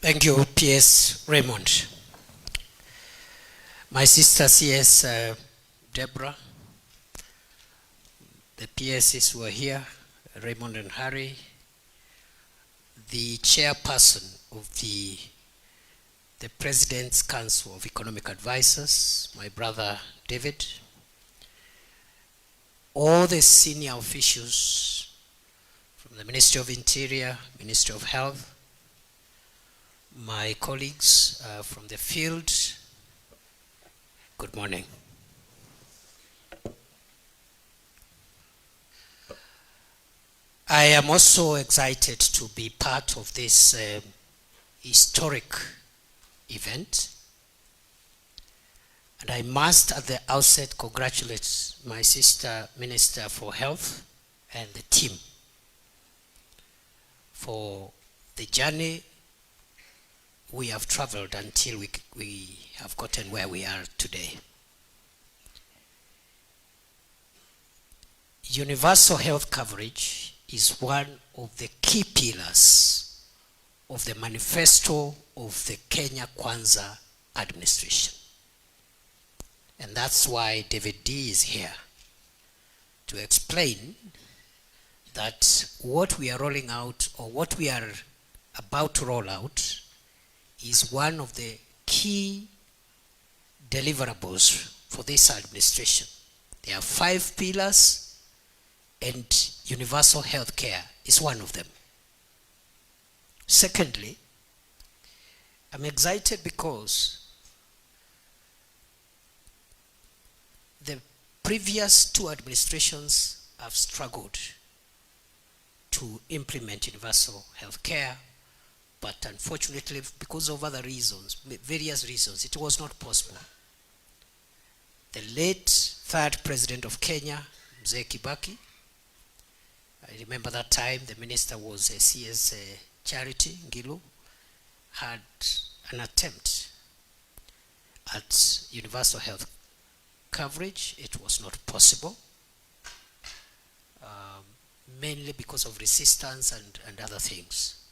Thank you, P.S. Raymond. My sister C.S. Deborah, the P.S.s were here, Raymond and Harry, the chairperson of the President's Council of Economic Advisors, my brother David, all the senior officials from the Ministry of Interior, Ministry of Health, my colleagues from the field, good morning. I am also excited to be part of this historic event, and I must at the outset congratulate my sister Minister for Health and the team for the journey we have traveled until we have gotten where we are today. Universal health coverage is one of the key pillars of the manifesto of the Kenya Kwanza administration. And that's why David D is here to explain that what we are rolling out, or what we are about to roll out, is one of the key deliverables for this administration. There are 5 pillars, and universal health care is one of them. Secondly, I'm excited because the previous 2 administrations have struggled to implement universal health care, but unfortunately, because of other reasons, various reasons, it was not possible. The late 3rd President of Kenya, Mzee Kibaki, I remember that time the minister was a CS Charity Ngilu, had an attempt at universal health coverage. It was not possible, mainly because of resistance and other things,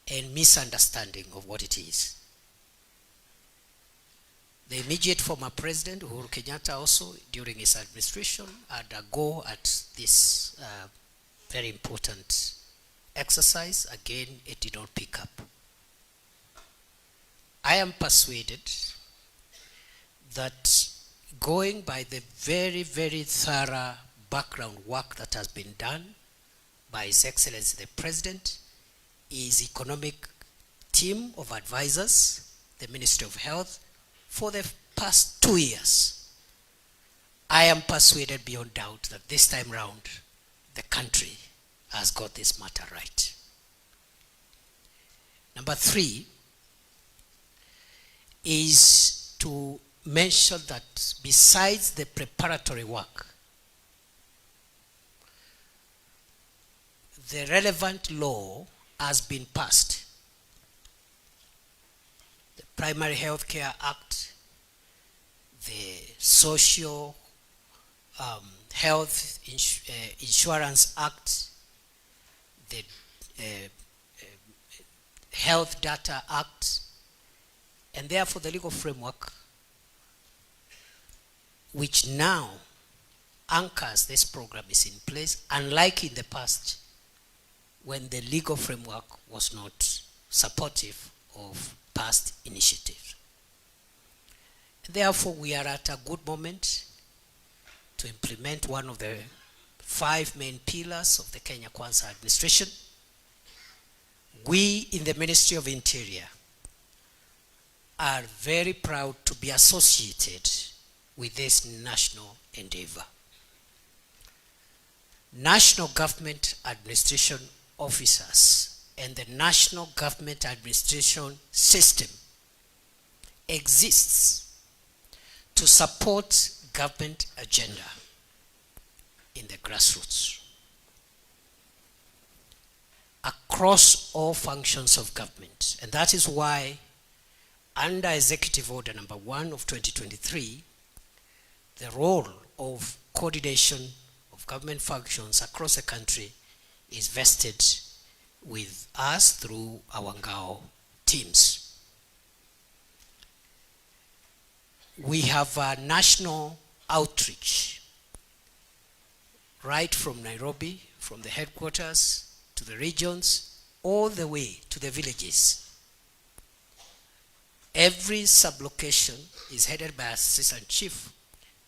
and misunderstanding of what it is. The immediate former president, Uhuru Kenyatta, also during his administration had a go at this very important exercise. Again, it did not pick up. I am persuaded that going by the very, very thorough background work that has been done by His Excellency the President, his economic team of advisors, the Ministry of Health, for the past 2 years, I am persuaded beyond doubt that this time round, the country has got this matter right. Number 3 is to mention that besides the preparatory work, the relevant law has been passed. The Primary Health Care Act, the Social Health Insurance Act, the Health Data Act, and therefore the legal framework which now anchors this program is in place, unlike in the past when the legal framework was not supportive of past initiatives. Therefore, we are at a good moment to implement one of the 5 main pillars of the Kenya Kwanza administration. We in the Ministry of Interior are very proud to be associated with this national endeavor. National government administration officers and the national government administration system exists to support government agenda in the grassroots across all functions of government. And that is why under Executive Order number 1 of 2023, the role of coordination of government functions across the country is vested with us through our Ngao teams. We have a national outreach right from Nairobi, from the headquarters to the regions, all the way to the villages. Every sublocation is headed by assistant chief,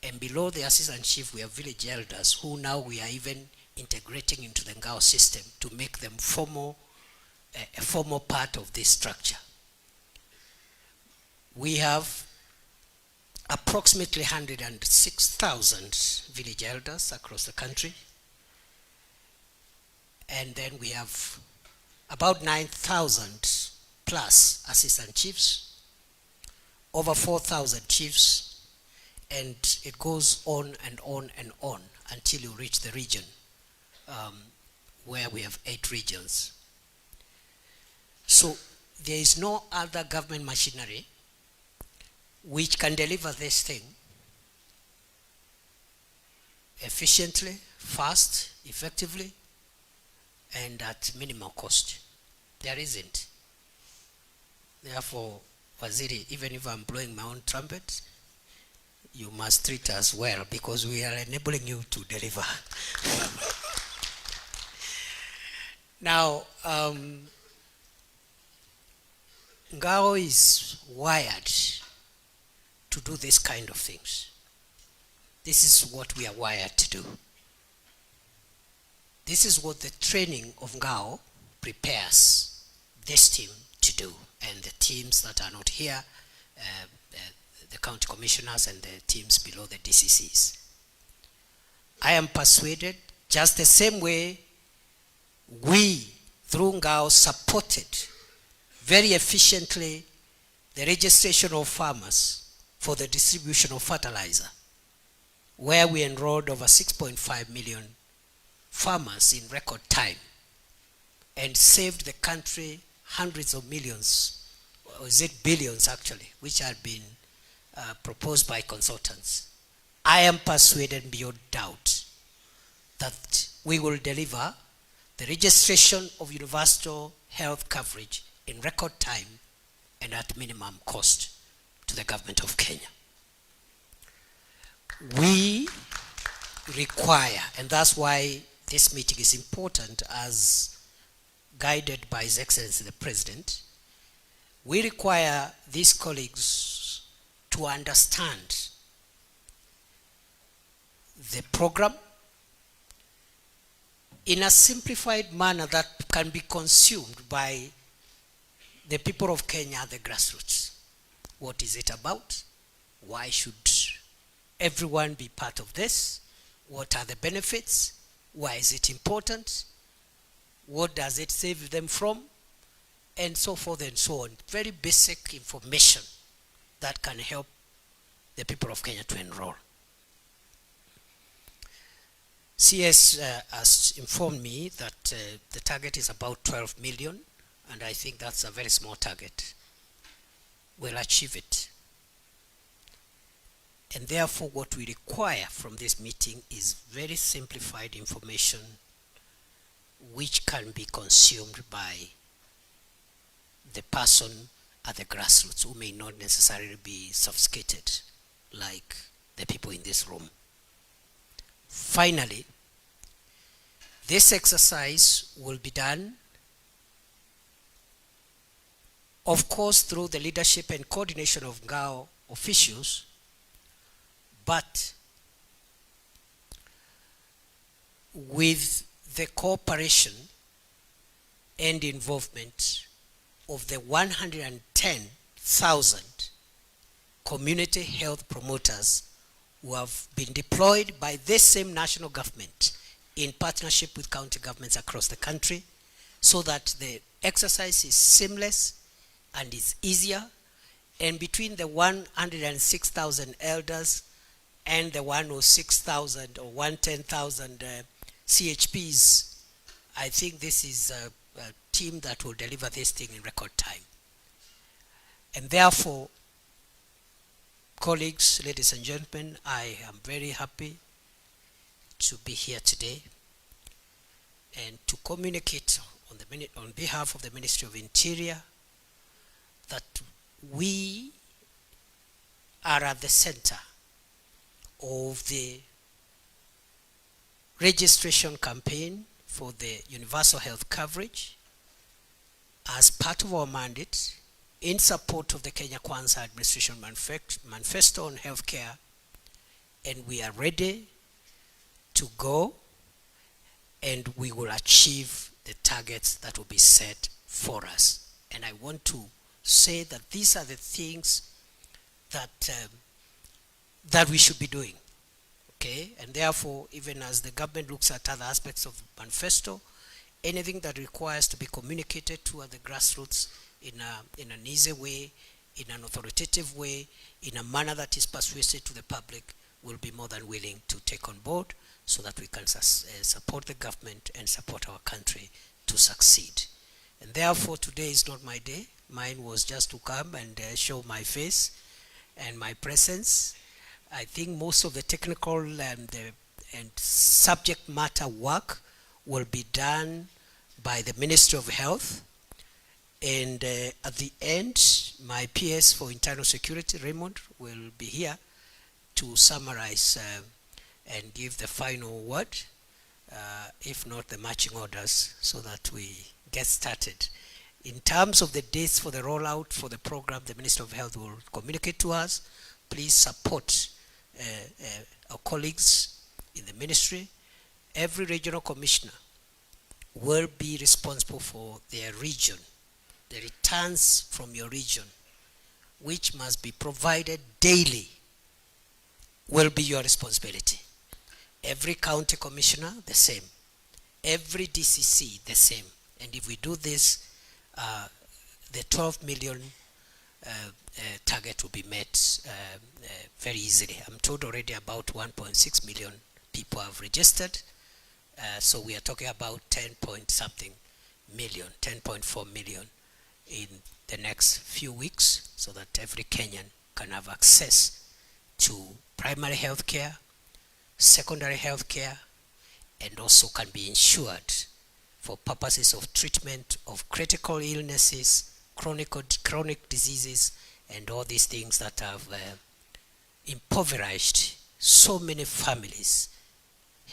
and below the assistant chief we have village elders who now we are even integrating into the Ngao system to make them a formal part of this structure. We have approximately 106,000 village elders across the country, and then we have about 9,000 plus assistant chiefs, over 4,000 chiefs, and it goes on and on and on until you reach the region where we have 8 regions. So there is no other government machinery which can deliver this thing efficiently, fast, effectively, and at minimal cost. There isn't. Therefore, Waziri, even if I'm blowing my own trumpet, you must treat us well because we are enabling you to deliver. Now, Ngao is wired to do this kind of things. This is what we are wired to do. This is what the training of Ngao prepares this team to do, and the teams that are not here, the county commissioners and the teams below the DCCs. I am persuaded, just the same way we, through Ngao, supported very efficiently the registration of farmers for the distribution of fertilizer, where we enrolled over 6.5 million farmers in record time and saved the country hundreds of millions, or is it billions actually, which had been proposed by consultants. I am persuaded beyond doubt that we will deliver the registration of universal health coverage in record time and at minimum cost to the government of Kenya. We require, and that's why this meeting is important as guided by His Excellency the President, we require these colleagues to understand the program in a simplified manner that can be consumed by the people of Kenya at the grassroots. What is it about? Why should everyone be part of this? What are the benefits? Why is it important? What does it save them from? And so forth and so on. Very basic information that can help the people of Kenya to enroll. CS has informed me that the target is about 12 million, and I think that's a very small target. We'll achieve it. And therefore what we require from this meeting is very simplified information which can be consumed by the person at the grassroots who may not necessarily be sophisticated like the people in this room. Finally, this exercise will be done, of course, through the leadership and coordination of Ngao officials, but with the cooperation and involvement of the 110,000 community health promoters who have been deployed by this same national government in partnership with county governments across the country, so that the exercise is seamless and is easier. And between the 106,000 elders and the 106,000 or 110,000 CHPs, I think this is a team that will deliver this thing in record time. And therefore, colleagues, ladies and gentlemen, I am very happy to be here today and to communicate on behalf of the Ministry of Interior that we are at the center of the registration campaign for the universal health coverage as part of our mandate in support of the Kenya Kwanza Administration Manifesto on Healthcare, and we are ready to go, and we will achieve the targets that will be set for us. And I want to say that these are the things that that we should be doing, okay? And therefore, even as the government looks at other aspects of the manifesto, anything that requires to be communicated to at the grassroots in an easy way, in an authoritative way, in a manner that is persuasive to the public, will be more than willing to take on board so that we can support the government and support our country to succeed. And therefore, today is not my day. Mine was just to come and show my face and my presence. I think most of the technical and subject matter work will be done by the Ministry of Health. And at the end, my PS for Internal Security, Raymond, will be here to summarize and give the final word, if not the marching orders, so that we get started. In terms of the dates for the rollout for the program, the Minister of Health will communicate to us. Please support our colleagues in the ministry. Every regional commissioner will be responsible for their region. The returns from your region, which must be provided daily, will be your responsibility. Every county commissioner, the same. Every DCC, the same. And if we do this, the 12 million target will be met very easily. I'm told already about 1.6 million people have registered. So we are talking about 10 point something million, 10.4 million in the next few weeks, so that every Kenyan can have access to primary health care, secondary health care, and also can be insured for purposes of treatment of critical illnesses, chronic diseases, and all these things that have impoverished so many families.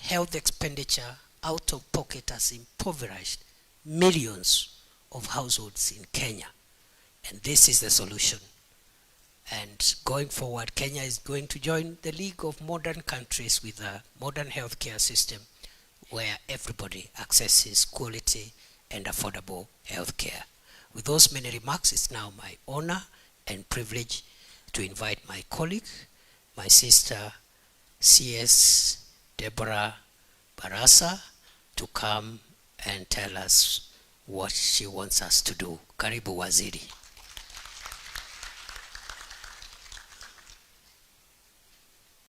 Health expenditure out of pocket has impoverished millions of households in Kenya, and this is the solution. And going forward, Kenya is going to join the league of modern countries with a modern healthcare system where everybody accesses quality and affordable healthcare. With those many remarks, it's now my honor and privilege to invite my colleague, my sister, CS Deborah Barasa, to come and tell us what she wants us to do. Karibu Waziri.